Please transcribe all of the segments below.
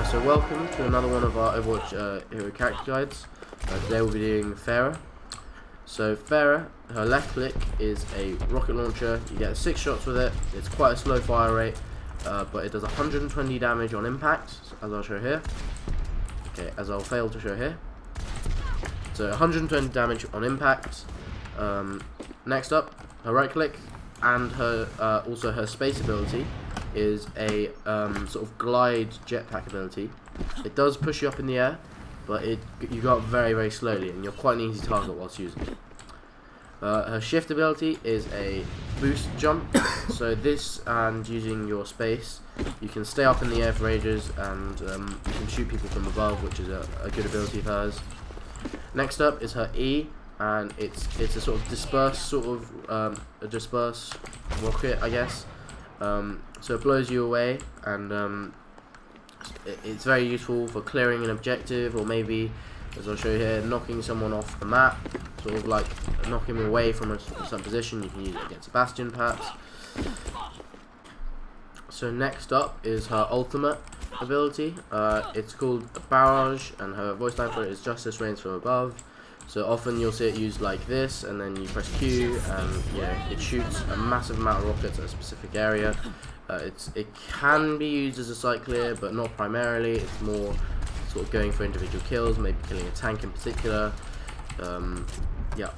So welcome to another one of our Overwatch hero character guides. Today we'll be doing Pharah. So Pharah, her left click is a rocket launcher. You get 6 shots with it. It's quite a slow fire rate, but it does 120 damage on impact, as I'll show here. Okay, as I'll fail to show here. So 120 damage on impact. Next up, her right click and her also her space ability is a sort of glide jetpack ability. It does push you up in the air, but you go up very slowly, and you're quite an easy target whilst using it. Her shift ability is a boost jump. So this, and using your space, you can stay up in the air for ages, and you can shoot people from above, which is a good ability of hers. Next up is her E, and it's a sort of disperse a disperse rocket, I guess. So it blows you away, and it's very useful for clearing an objective, or maybe, as I'll show you here, knocking someone off the map, sort of like knocking them away from a certain position. You can use it against Bastion perhaps. So next up is her ultimate ability. It's called Barrage, and her voice line for it is Justice Rains from Above. So often you'll see it used like this, and then you press Q, and it shoots a massive amount of rockets at a specific area. It can be used as a site clear, but not primarily. It's more sort of going for individual kills, maybe killing a tank in particular. Yeah.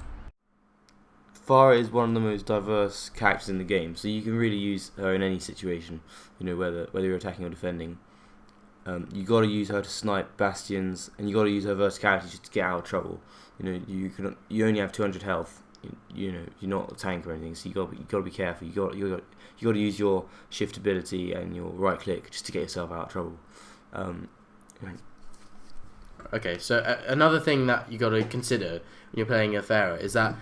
Pharah is one of the most diverse characters in the game, so you can really use her in any situation. You know, whether you're attacking or defending. You got to use her to snipe bastions, and you got to use her verticality just to get out of trouble. You know, you only have 200 health. You know, you're not a tank or anything, so you got to be careful. You got to use your shift ability and your right click just to get yourself out of trouble. Okay, so another thing that you got to consider when you're playing a Pharah is that,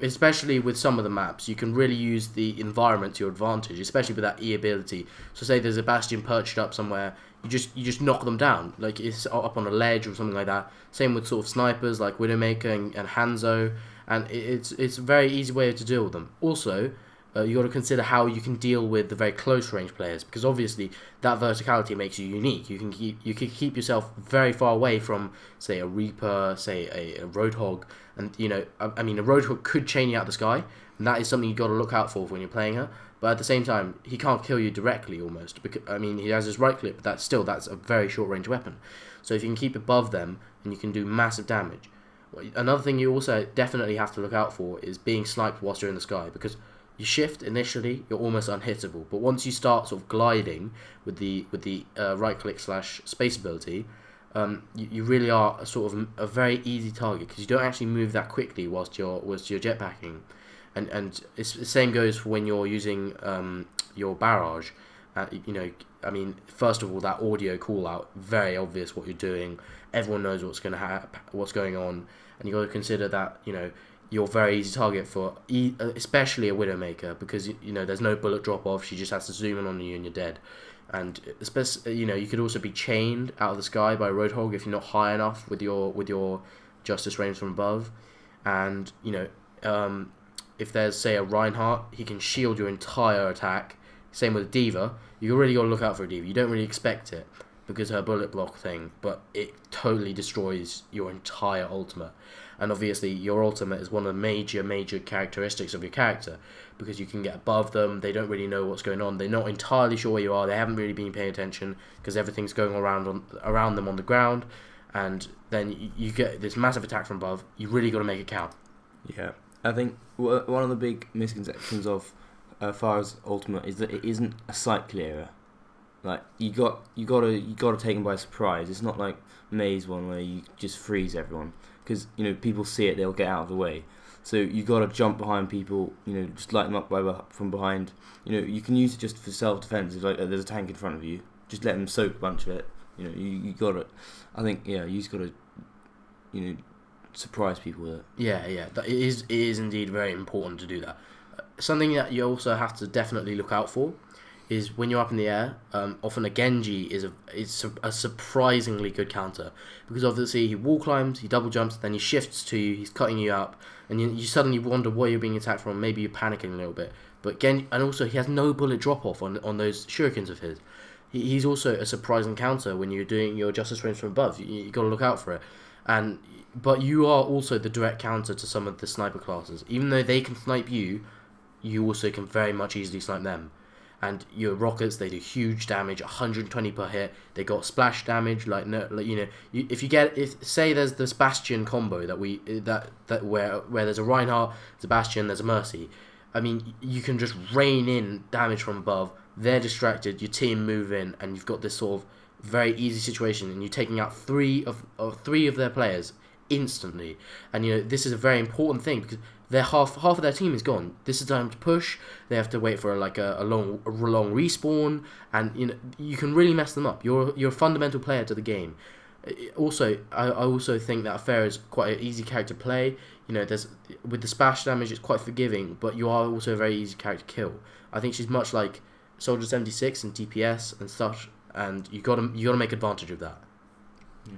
especially with some of the maps, you can really use the environment to your advantage, especially with that E ability. So say there's a bastion perched up somewhere, you just knock them down, like it's up on a ledge or something like that. Same with sort of snipers like Widowmaker and Hanzo, and it's a very easy way to deal with them. Also, you got to consider how you can deal with the very close range players, because obviously that verticality makes you unique. You can keep yourself very far away from, say, a Reaper, say a Roadhog, and I mean, a Roadhog could chain you out the sky, and that is something you got to look out for when you're playing her. But at the same time, he can't kill you directly almost, because I mean, he has his right click, but that's a very short range weapon. So if you can keep above them, and you can do massive damage. Another thing you also definitely have to look out for is being sniped whilst you're in the sky, because you shift initially, you're almost unhittable, but once you start sort of gliding with the right click / space ability, you really are a very easy target, because you don't actually move that quickly whilst you're jetpacking, and the same goes for when you're using your barrage. I mean, first of all, that audio call out, very obvious what you're doing. Everyone knows what's going on, and you got to consider that you're a very easy target for especially a Widowmaker, because there's no bullet drop off. She just has to zoom in on you and you're dead. And especially you could also be chained out of the sky by a Roadhog if you're not high enough with your Justice Rains from Above. And if there's, say, a Reinhardt, he can shield your entire attack. Same with a D.Va. You really got to look out for a D.Va. You don't really expect it because her bullet block thing, but it totally destroys your entire ultimate. And obviously your ultimate is one of the major characteristics of your character, because you can get above them. They don't really know what's going on. They're not entirely sure where you are. They haven't really been paying attention because everything's going around them on the ground, and then you get this massive attack from above. You really got to make it count. Yeah, I think one of the big misconceptions of Pharah's ultimate is that it isn't a site clearer. Like you got to take them by surprise. It's not like May's one where you just freeze everyone, because people see it, they'll get out of the way. So you got to jump behind people, just light them up from behind. You can use it just for self-defense. If there's a tank in front of you, just let them soak a bunch of it. You got to. I think you just got to surprise people with it. Yeah, it is indeed very important to do that. Something that you also have to definitely look out for is when you're up in the air. Often a Genji is a surprisingly good counter, because obviously he wall climbs, he double jumps, then he shifts to you, he's cutting you up, and you suddenly wonder where you're being attacked from. Maybe you're panicking a little bit, but and also he has no bullet drop off on those shurikens of his. he's also a surprising counter when you're doing your justice frames from above. You got to look out for it, but you are also the direct counter to some of the sniper classes. Even though they can snipe you, you also can very much easily snipe them. And your rockets, they do huge damage, 120 per hit. They got splash damage, if say there's this Bastion combo where there's a Reinhardt, there's a Bastion, there's a Mercy. I mean, you can just rain in damage from above. They're distracted, your team move in, and you've got this sort of very easy situation, and you're taking out three of their players instantly. And this is a very important thing because half of their team is gone. This is time to push. They have to wait for a long respawn, and you can really mess them up. You're a fundamental player to the game. Also, I also think that Pharah is quite an easy character to play. There's with the splash damage, it's quite forgiving, but you are also a very easy character to kill. I think she's much like Soldier 76 and TPS and such, and you gotta make advantage of that. Yeah.